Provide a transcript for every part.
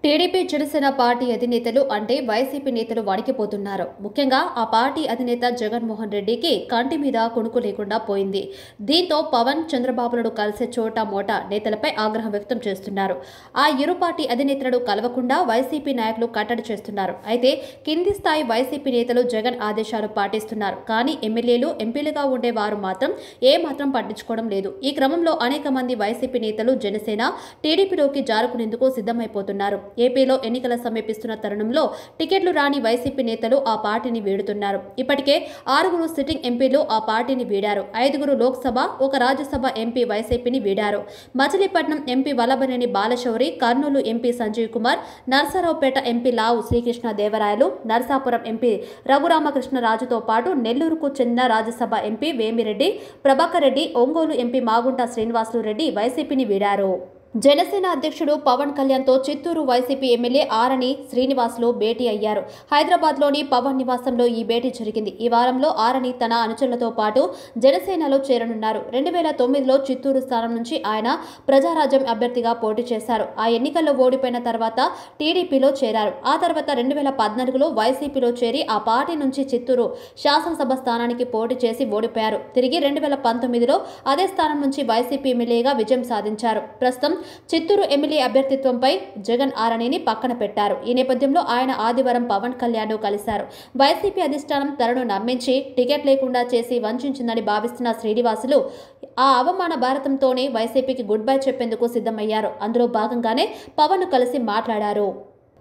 TDP Janasena party అధినేతలు అంటే YCP నేతలు వణికిపోతున్నారు. ముఖ్యంగా ఆ పార్టీ అధినేత జగన్మోహన్ రెడ్డికి కంటి మీద కునుకు లేకుండా పోయింది. దీంతో పవన్, చంద్రబాబులను కలిసే చోట మోట నేతలపై ఆగ్రహం వ్యక్తం చేస్తున్నారు. ఆ ఇరు పార్టీ అధినేతలను కలవకుండా వైసీపీ నాయకులు కట్టడి చేస్తున్నారు. అయితే కింది స్థాయి వైసీపీ నేతలు జగన్ ఆదేశాలు పాటిస్తున్నారు. కానీ ఎమ్మెల్యేలు, ఎంపీలుగా ఉండే వారు మాత్రం ఏమాత్రం పట్టించుకోవడం లేదు. ఈ క్రమంలో అనేక మంది వైసీపీ నేతలు జనసేన, టీడీపీలోకి జారుకునేందుకు సిద్ధమైపోతున్నారు. ఏపీలో ఎన్నికల సమీపిస్తున్న తరుణంలో టికెట్లు రాని వైసీపీ నేతలు ఆ పార్టీని వీడుతున్నారు. ఇప్పటికే 6 సిట్టింగ్ ఎంపీలు ఆ పార్టీని వీడారు. 5 లోక్సభ, 1 రాజ్యసభ ఎంపీ వైసీపీని వీడారు. Machilipatnam MP Vallabhaneni Balashowry, Kurnool MP Sanjeev Kumar, Narasaraopet MP Lavu Sri Krishna Devarayalu, Narsapuram MP రఘురామకృష్ణరాజుతో పాటు నెల్లూరుకు చెందిన రాజ్యసభ ఎంపీ వేమిరెడ్డి ప్రభాకర్ రెడ్డి, ఒంగోలు ఎంపీ మాగుంట శ్రీనివాసులు రెడ్డి వైసీపీని వీడారు. జనసేన అధ్యక్షుడు పవన్ కళ్యాణ్తో చిత్తూరు వైసీపీ ఎమ్మెల్యే ఆరణి శ్రీనివాసులు భేటీ అయ్యారు. హైదరాబాద్లోని పవన్ నివాసంలో ఈ భేటీ జరిగింది. ఈ వారంలో ఆరణి తన అనుచరులతో పాటు జనసేనలో చేరనున్నారు. 2009లో చిత్తూరు స్థానం నుంచి ఆయన ప్రజారాజ్యం అభ్యర్థిగా పోటీ చేశారు. ఆ ఎన్నికల్లో ఓడిపోయిన తర్వాత టీడీపీలో చేరారు. ఆ తర్వాత 2014లో వైసీపీలో చేరి ఆ పార్టీ నుంచి చిత్తూరు శాసనసభ స్థానానికి పోటీ చేసి ఓడిపోయారు. తిరిగి 2019లో అదే స్థానం నుంచి వైసీపీ ఎమ్మెల్యేగా విజయం సాధించారు. ప్రస్తుతం చిత్తూరు ఎమ్మెల్యే అభ్యర్థిత్వంపై జగన్ ఆరణిని పక్కన పెట్టారు. ఈ నేపథ్యంలో ఆయన ఆదివారం పవన్ కళ్యాణ్ కలిశారు. వైసీపీ అధిష్టానం తనను నమ్మించి టికెట్ లేకుండా చేసి వంచిందని భావిస్తున్న శ్రీనివాసులు ఆ అవమాన భారతంతోనే వైసీపీకి గుడ్ బై చెప్పేందుకు సిద్ధమయ్యారు. అందులో భాగంగానే పవన్ కలిసి మాట్లాడారు.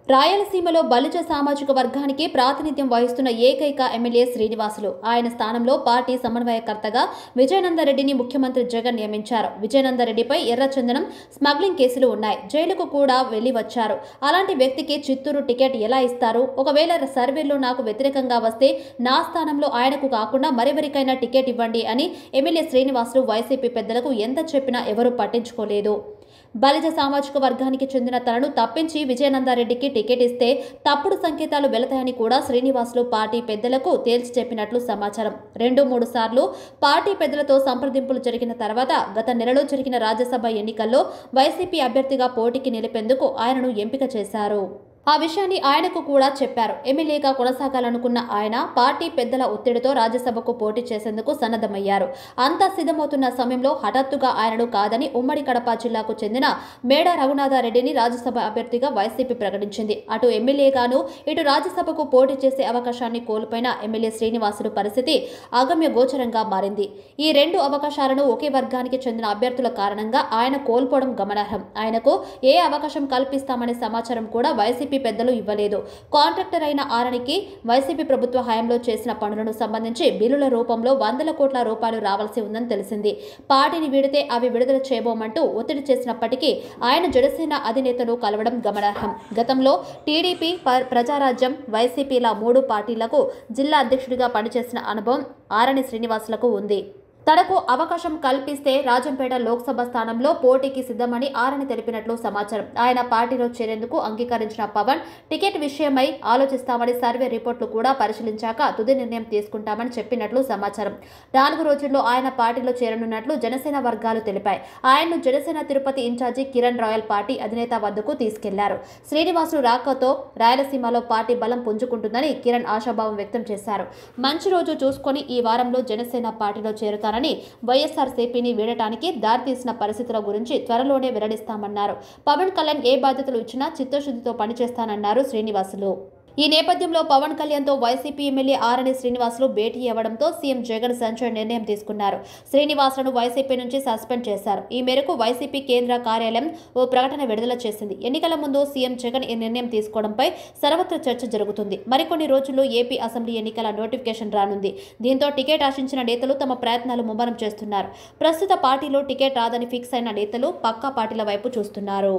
రాయలసీమలో బలిజ సామాజిక వర్గానికి ప్రాతినిధ్యం వహిస్తున్న ఏకైక ఎమ్మెల్యే శ్రీనివాసులు. ఆయన స్థానంలో పార్టీ సమన్వయకర్తగా విజయనందరెడ్డిని ముఖ్యమంత్రి జగన్ నియమించారు. విజయనందరెడ్డిపై ఎర్రచందనం స్మగ్లింగ్ కేసులు ఉన్నాయి. జైలుకు కూడా వెళ్లి వచ్చారు. అలాంటి వ్యక్తికి చిత్తూరు టికెట్ ఎలా ఇస్తారు? ఒకవేళ సర్వేలో నాకు వ్యతిరేకంగా వస్తే నా స్థానంలో ఆయనకు కాకుండా మరెవరికైనా టికెట్ ఇవ్వండి అని ఎమ్మెల్యే శ్రీనివాసులు వైసీపీ పెద్దలకు ఎంత చెప్పినా ఎవరూ పట్టించుకోలేదు. బలిజ సామాజిక వర్గానికి చెందిన తనను తప్పించి విజయనందారెడ్డికి టికెట్ ఇస్తే తప్పుడు సంకేతాలు వెళతాయని కూడా శ్రీనివాసులు పార్టీ పెద్దలకు తేల్చి చెప్పినట్లు సమాచారం. 2-3 సార్లు పార్టీ పెద్దలతో సంప్రదింపులు జరిగిన తర్వాత గత నెలలో జరిగిన రాజ్యసభ ఎన్నికల్లో వైసీపీ అభ్యర్థిగా పోటీకి నిలిపేందుకు ఆయనను ఎంపిక చేశారు. ఆ విషయాన్ని ఆయనకు కూడా చెప్పారు. ఎమ్మెల్యేగా కొనసాగాలనుకున్న ఆయన పార్టీ పెద్దల ఒత్తిడితో రాజ్యసభకు పోటీ చేసేందుకు సన్నద్ధమయ్యారు. అంతా సిద్ధమవుతున్న సమయంలో హఠాత్తుగా ఆయనను కాదని ఉమ్మడి కడప జిల్లాకు చెందిన మేడ రఘునాథారెడ్డిని రాజ్యసభ అభ్యర్థిగా వైసీపీ ప్రకటించింది. అటు ఎమ్మెల్యేగాను ఇటు రాజ్యసభకు పోటీ చేసే అవకాశాన్ని కోల్పోయిన ఎమ్మెల్యే శ్రీనివాసులు పరిస్థితి అగమ్య గోచరంగా మారింది. ఈ 2 అవకాశాలను ఒకే వర్గానికి చెందిన అభ్యర్థుల కారణంగా ఆయన కోల్పోవడం గమనార్హం. ఆయనకు ఏ అవకాశం కల్పిస్తామనే సమాచారం కూడా వైసీపీ పెద్దలు ఇవ్వలేదు. కాంట్రాక్టర్ అయిన ఆరణికి వైసీపీ ప్రభుత్వ హయాంలో చేసిన పనులను సంబంధించి బిల్లుల రూపంలో 100 కోట్ల రూపాయలు రావాల్సి ఉందని తెలిసింది. పార్టీని వీడితే అవి విడుదల చేయబోమంటూ ఒత్తిడి చేసినప్పటికీ ఆయన జనసేన అధినేతను కలవడం గమనార్హం. గతంలో టీడీపీ, ప్రజారాజ్యం, వైసీపీల 3 పార్టీలకు జిల్లా అధ్యక్షుడిగా పనిచేసిన అనుభవం ఆరణి శ్రీనివాసులకు ఉంది. తనకు అవకాశం కల్పిస్తే రాజంపేట లోక్సభ స్థానంలో పోటీకి సిద్ధమని ఆరణి తెలిపినట్లు సమాచారం. ఆయన పార్టీలో చేరేందుకు అంగీకరించిన పవన్ టికెట్ విషయమై ఆలోచిస్తామని, సర్వే రిపోర్టులు కూడా పరిశీలించాక తుది నిర్ణయం తీసుకుంటామని చెప్పినట్లు సమాచారం. 4 రోజుల్లో ఆయన పార్టీలో చేరనున్నట్లు జనసేన వర్గాలు తెలిపాయి. ఆయన్ను జనసేన తిరుపతి ఇన్ఛార్జి కిరణ్ రాయల్ పార్టీ అధినేత వద్దకు తీసుకెళ్లారు. శ్రీనివాసులు రాకతో రాయలసీమలో పార్టీ బలం పుంజుకుంటుందని కిరణ్ ఆశాభావం వ్యక్తం చేశారు. మంచి రోజు చూసుకొని ఈ వారంలో జనసేన పార్టీలో చేరుతారు. వైఎస్ఆర్సీపీని వీడటానికి దారితీసిన పరిస్థితుల గురించి త్వరలోనే వెల్లడిస్తామన్నారు. పవన్ కళ్యాణ్ ఏ బాధ్యతలు ఇచ్చినా చిత్తశుద్ధితో పనిచేస్తానన్నారు శ్రీనివాసులు. ఈ నేపథ్యంలో పవన్ కళ్యాణ్తో వైసీపీ ఎమ్మెల్యే ఆరణి శ్రీనివాసులు భేటీ అవ్వడంతో సీఎం జగన్ సంచలన నిర్ణయం తీసుకున్నారు. శ్రీనివాసులను వైసీపీ నుంచి సస్పెండ్ చేశారు. ఈ మేరకు వైసీపీ కేంద్ర కార్యాలయం ఓ ప్రకటన విడుదల చేసింది. ఎన్నికల ముందు సీఎం జగన్ ఈ నిర్ణయం తీసుకోవడంపై సర్వత్ర చర్చ జరుగుతుంది. మరికొన్ని రోజుల్లో ఏపీ అసెంబ్లీ ఎన్నికల నోటిఫికేషన్ రానుంది. దీంతో టికెట్ ఆశించిన నేతలు తమ ప్రయత్నాలు ముమ్మరం చేస్తున్నారు. ప్రస్తుత పార్టీలో టికెట్ రాదని ఫిక్స్ అయిన నేతలు పక్కా పార్టీల వైపు చూస్తున్నారు.